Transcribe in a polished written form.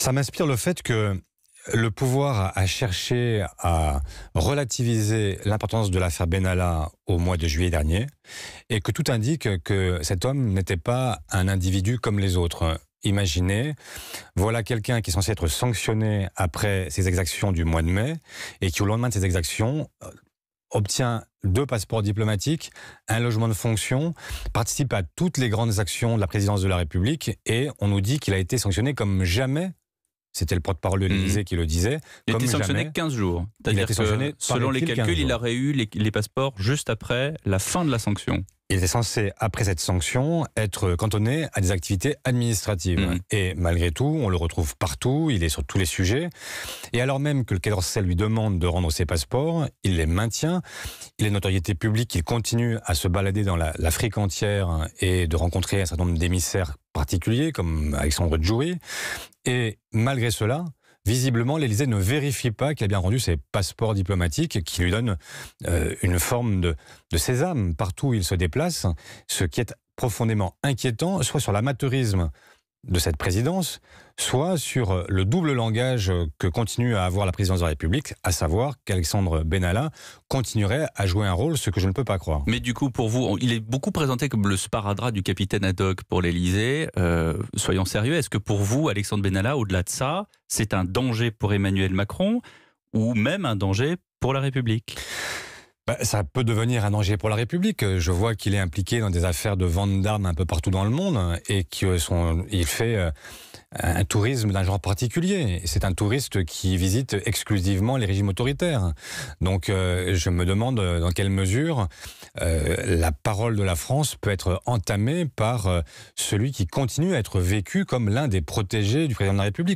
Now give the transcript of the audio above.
Ça m'inspire le fait que le pouvoir a cherché à relativiser l'importance de l'affaire Benalla au mois de juillet dernier et que tout indique que cet homme n'était pas un individu comme les autres. Imaginez, voilà quelqu'un qui est censé être sanctionné après ses exactions du mois de mai et qui, au lendemain de ses exactions, obtient 2 passeports diplomatiques, un logement de fonction, participe à toutes les grandes actions de la présidence de la République et on nous dit qu'il a été sanctionné comme jamais. C'était le porte-parole de l'Élysée qui le disait. Il a été sanctionné jamais. 15 jours. Il a été sanctionné, selon les calculs, il aurait eu les passeports juste après la fin de la sanction. Il était censé, après cette sanction, être cantonné à des activités administratives. Et malgré tout, on le retrouve partout, il est sur tous les sujets. Et alors même que le Quai d'Orsay lui demande de rendre ses passeports, il les maintient. Il a une notoriété publique, il continue à se balader dans l'Afrique entière et de rencontrer un certain nombre d'émissaires particuliers, comme Alexandre Djouri. Et malgré cela, visiblement, l'Élysée ne vérifie pas qu'il a bien rendu ses passeports diplomatiques qui lui donnent une forme de sésame partout où il se déplace, ce qui est profondément inquiétant, soit sur l'amateurisme de cette présidence, soit sur le double langage que continue à avoir la présidence de la République, à savoir qu'Alexandre Benalla continuerait à jouer un rôle, ce que je ne peux pas croire. Mais du coup, pour vous, il est beaucoup présenté comme le sparadrap du capitaine Haddock pour l'Élysée. Soyons sérieux, est-ce que pour vous, Alexandre Benalla, au-delà de ça, c'est un danger pour Emmanuel Macron ou même un danger pour la République ? Ça peut devenir un danger pour la République. Je vois qu'il est impliqué dans des affaires de vente d'armes un peu partout dans le monde et qu'il fait un tourisme d'un genre particulier. C'est un touriste qui visite exclusivement les régimes autoritaires. Donc je me demande dans quelle mesure la parole de la France peut être entamée par celui qui continue à être vécu comme l'un des protégés du président de la République.